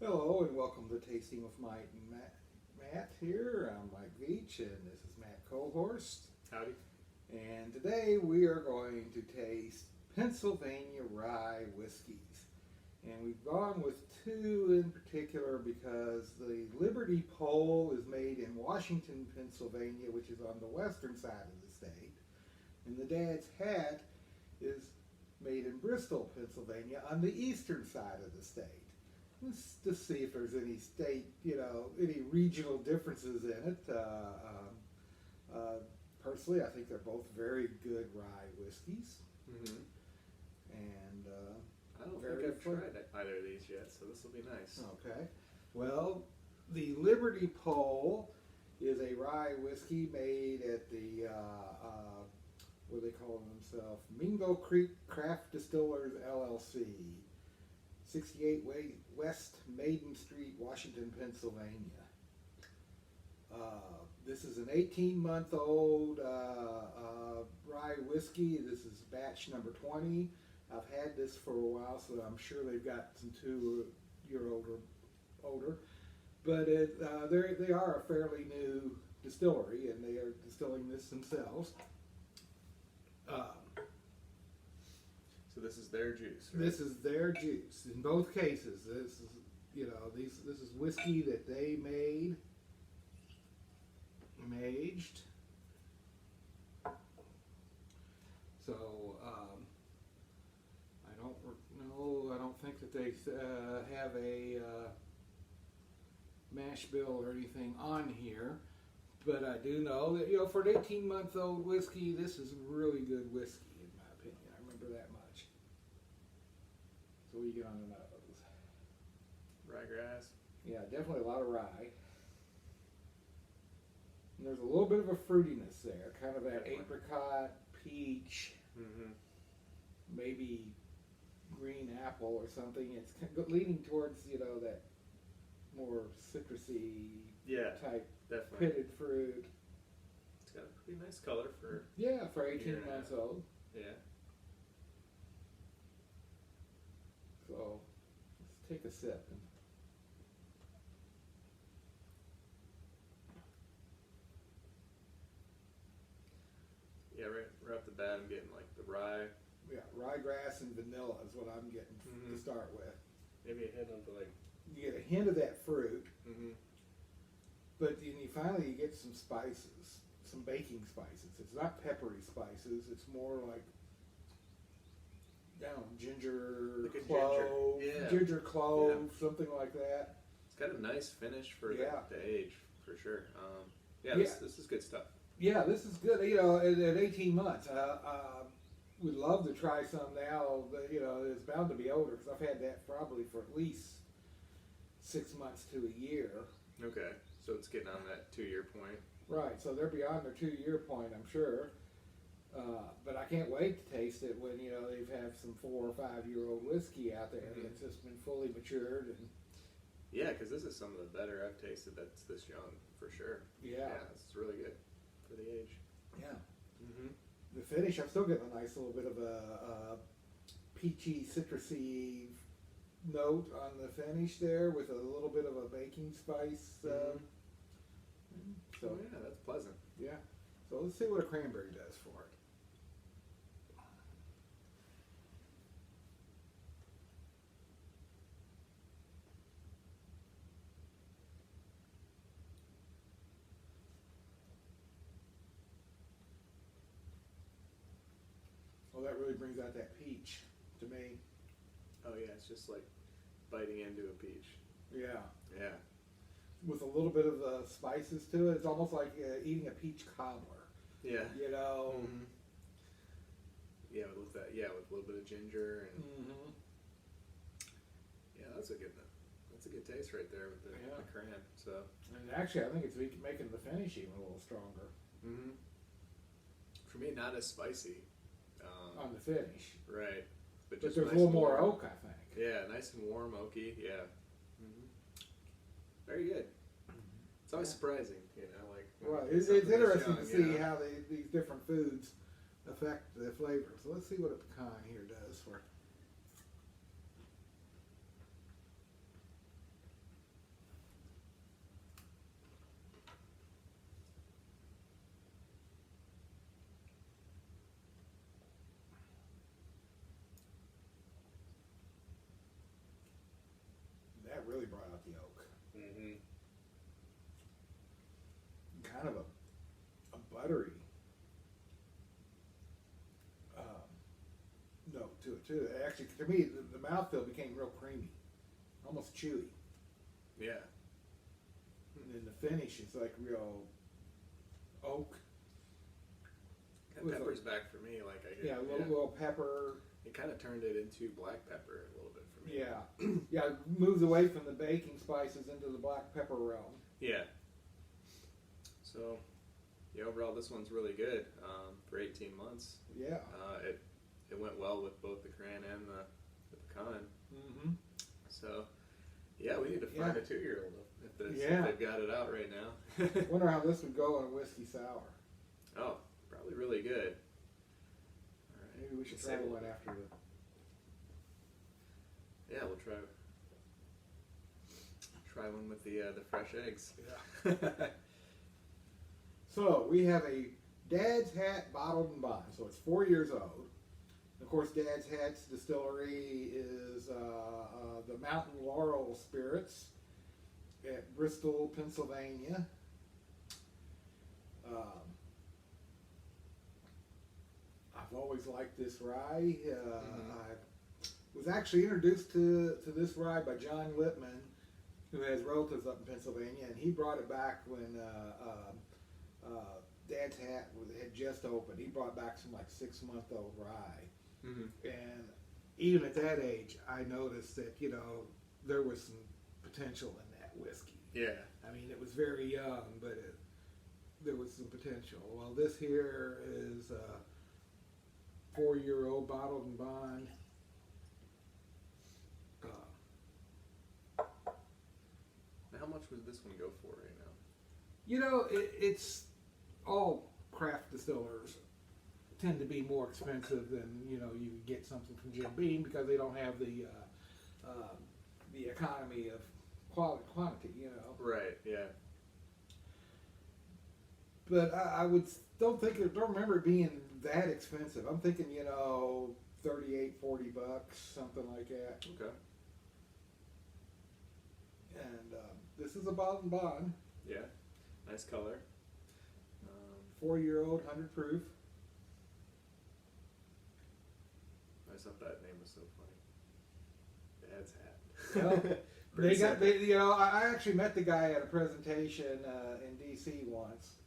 Hello and welcome to Tasting with Mike and Matt here. I'm Mike Veach and this is Matt Kohorst. Howdy. And today we are going to taste Pennsylvania rye whiskeys. And we've gone with two in particular because the Liberty Pole is made in Washington, Pennsylvania, which is on the western side of the state. And the Dad's Hat is made in Bristol, Pennsylvania, on the eastern side of the state. Let's just see if there's any state, any regional differences in it. Personally, I think they're both very good rye whiskeys. Mm-hmm. And I don't think I've tried either of these yet, so this will be nice. Okay. Well, the Liberty Pole is a rye whiskey made at the, what do they call themselves? Mingo Creek Craft Distillers, LLC. 68 West Maiden Street, Washington, Pennsylvania. This is an 18-month-old rye whiskey. This is batch number 20. I've had this for a while, so I'm sure they've got some 2-year-old or older. But they are a fairly new distillery, and they are distilling this themselves. So this is their juice, right? This is their juice in both cases. This is, this is whiskey that they made and aged. So I don't think that they have a mash bill or anything on here, but I do know that for an 18-month-old whiskey, this is really good whiskey in my opinion. I remember that much. So what do you get on the nose? Ryegrass. Yeah, definitely a lot of rye. And there's a little bit of a fruitiness there, kind of that apricot, peach, maybe green apple or something. It's leaning towards, that more citrusy type definitely. pitted fruit. It's got a pretty nice color for... Yeah, for 18 months old. Yeah. So, let's take a sip. Yeah, right off the bat I'm getting like the rye. Yeah, ryegrass and vanilla is what I'm getting to start with. Maybe a hint of like... You get a hint of that fruit, but then you get some spices, some baking spices. It's not peppery spices, it's more like, ginger, like clove, ginger clove, something like that. It's got a nice finish for the age, for sure. This is good stuff. Yeah, this is good. At 18 months, we'd love to try some now. It's bound to be older because I've had that probably for at least 6 months to a year. Okay, so it's getting on that 2-year point. Right, so they're beyond their 2-year point, I'm sure. But I can't wait to taste it when they've had some 4 or 5-year-old whiskey out there that's just been fully matured. And yeah, because this is some of the better I've tasted that's this young, for sure. Yeah, it's really good for the age. Yeah. The finish, I'm still getting a nice little bit of a peachy, citrusy note on the finish there with a little bit of a baking spice. So yeah, that's pleasant. Yeah. So let's see what a cranberry does for it. Well, that really brings out that peach to me. Oh yeah, it's just like biting into a peach. Yeah. Yeah. With a little bit of spices to it. It's almost like eating a peach cobbler. Yeah. Mm-hmm. Yeah, with that. Yeah, with a little bit of ginger and. Yeah, that's a good taste right there with the cran. So. And actually, I think it's making the finish even a little stronger. For me, not as spicy. On the finish. Right. But there's nice a little more oak, I think. Yeah, nice and warm, oaky. Yeah. Very good. It's always surprising, like. Right. It's interesting to see how these different foods affect the flavor. So let's see what a pecan here does for. Mm-hmm. Kind of a buttery note to it too. Actually, to me, the mouthfeel became real creamy, almost chewy. Yeah. And then the finish is like real oak. That pepper's back for me. Like I get, yeah, a little pepper. It kind of turned it into black pepper a little bit for me. Yeah, yeah, it moves away from the baking spices into the black pepper realm. Yeah. So, yeah, overall, this one's really good for 18 months. Yeah. It went well with both the cran and the pecan. Mm-hmm. So, yeah, we need to find a 2-year-old if they've got it out right now. Wonder how this would go in a whiskey sour. Oh, probably really good. All right. Maybe we should try one after the. Yeah, we'll try one with the fresh eggs. Yeah. So we have a Dad's Hat bottled and bond. So it's 4 years old. Of course, Dad's Hat's distillery is the Mountain Laurel Spirits at Bristol, Pennsylvania. I've always liked this rye. I was actually introduced to this rye by John Lippman, who has relatives up in Pennsylvania, and he brought it back when Dad's Hat had just opened. He brought back some like 6-month-old rye. Mm-hmm. And even at that age, I noticed that, there was some potential in that whiskey. Yeah. I mean, it was very young, but there was some potential. Well, this here is a 4-year-old bottled and bond. Now, how much would this one go for right now? It's all craft distillers tend to be more expensive than you get something from Jim Beam because they don't have the economy of quantity. Right. Yeah. But I don't remember it being that expensive. I'm thinking $38, $40, something like that. Okay. And this is a bottled and bond. Yeah. Nice color. 4-year-old, 100 proof. I just thought that name was so funny. Dad's Hat. I actually met the guy at a presentation in D.C. once.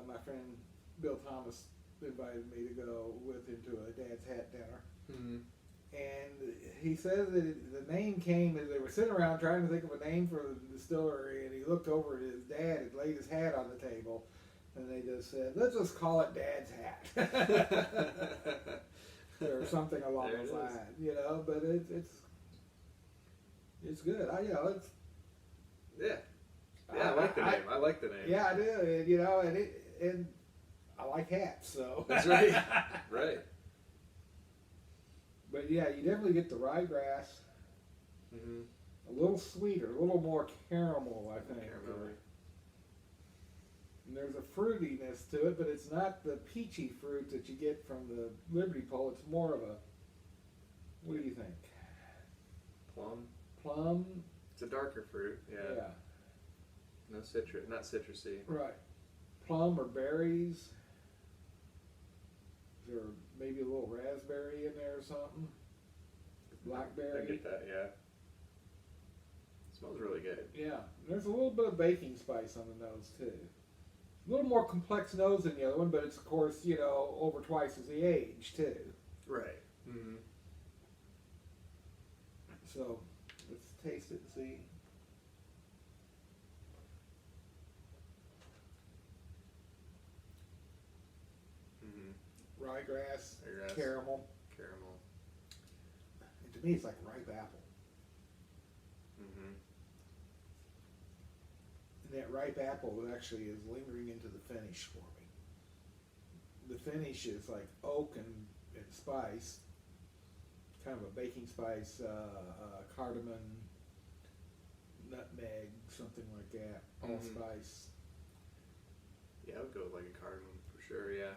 My friend Bill Thomas invited me to go with him to a Dad's Hat dinner. Mm-hmm. And he said that the name came as they were sitting around trying to think of a name for the distillery, and he looked over at his dad and laid his hat on the table, and they just said, "Let's just call it Dad's Hat." Or something along those lines, but it's good. I like the name. I like the name. Yeah, I do. And I like hats, so that's right. Right. But yeah, you definitely get the ryegrass. Mm-hmm. A little sweeter, a little more caramel, I think. Caramel. And there's a fruitiness to it, but it's not the peachy fruit that you get from the Liberty Pole. It's more of a, what do you think? Plum? It's a darker fruit, yeah. No citrus, not citrusy. Right. Plum or berries. Is there maybe a little raspberry in there or something? Blackberry? I get that, yeah. It smells really good. Yeah. There's a little bit of baking spice on the nose, too. A little more complex nose than the other one, but it's, of course, over twice as the age, too. Right. Mm-hmm. So, let's taste it and see. Mm-hmm. Ryegrass, caramel. And to me, it's like ripe apple. Mm-hmm. And that ripe apple actually is lingering into the finish for me. The finish is like oak and spice, kind of a baking spice, cardamom, nutmeg, something like that, allspice. Yeah, I would go with like a cardamom for sure. Yeah.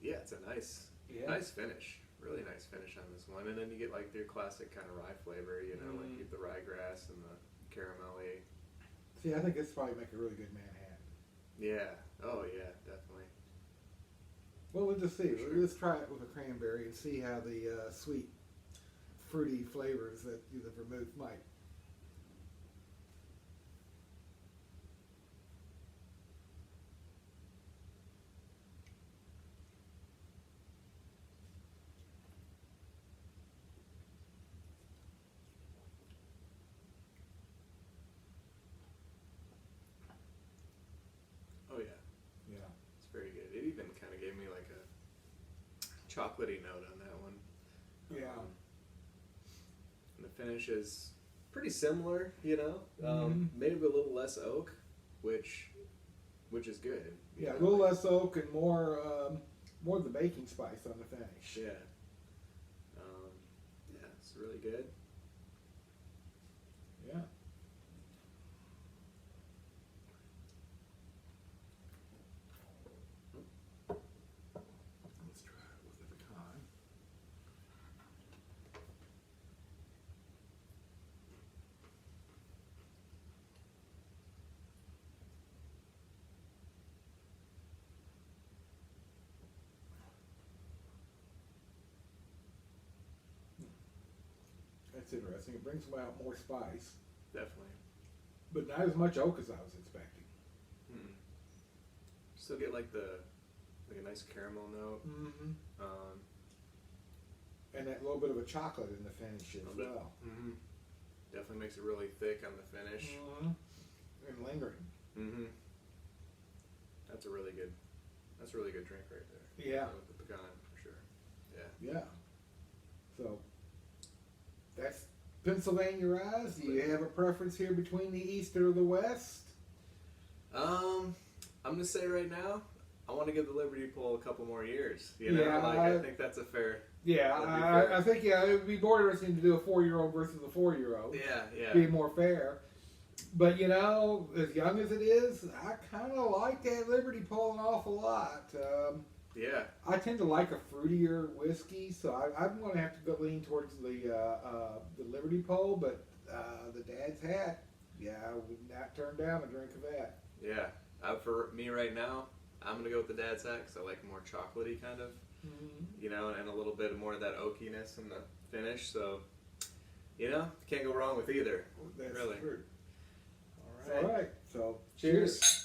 Yeah, it's a nice finish. really nice finish on this one. And then you get like your classic kind of rye flavor, you know, like you get the ryegrass and the caramelly. See, I think this probably make a really good Manhattan. Yeah. Oh yeah, definitely. Well, we'll just see. Sure. Let's try it with a cranberry and see how the sweet, fruity flavors that the vermouth might. Oh yeah, Yeah. it's very good. It even kind of gave me like a chocolatey note on that one. Yeah. And the finish is pretty similar, you know. Maybe a little less oak, which is good. you Yeah, a know, little like- less oak and more of the baking spice on the finish. Yeah. Yeah, it's really good. Yeah. Let's try it with the pecan. That's interesting. It brings out more spice, Definitely. but not as much oak as I was expecting. Still get like a nice caramel note. Mm-hmm. Um, And that little bit of a chocolate in the finish as Little bit. well. Definitely makes it really thick on the finish. Mm-hmm. And lingering. That's a really good drink right there. Yeah. With the pecan for sure. Yeah. Yeah. So that's Pennsylvania Rye. Do you have a preference here between the East or the West? I'm gonna say right now, I want to give the Liberty Pole a couple more years. You know, Yeah, I think that's a fair. Yeah, That'd be fair. I think it would be more interesting to do a 4-year-old versus a 4-year-old. Yeah. Be more fair. But you know, as young as it is, I kind of like that Liberty Pole an awful lot. Yeah. I tend to like a fruitier whiskey, so I'm going to have to go lean towards the Liberty Pole. But the Dad's Hat, yeah, I would not turn down a drink of that. Yeah. For me right now, I'm gonna go with the Dad's Hat because I like more chocolatey kind of, you know, and a little bit more of that oakiness in the finish. So, you know, can't go wrong with either. That's really. true. All right. All right. So Cheers.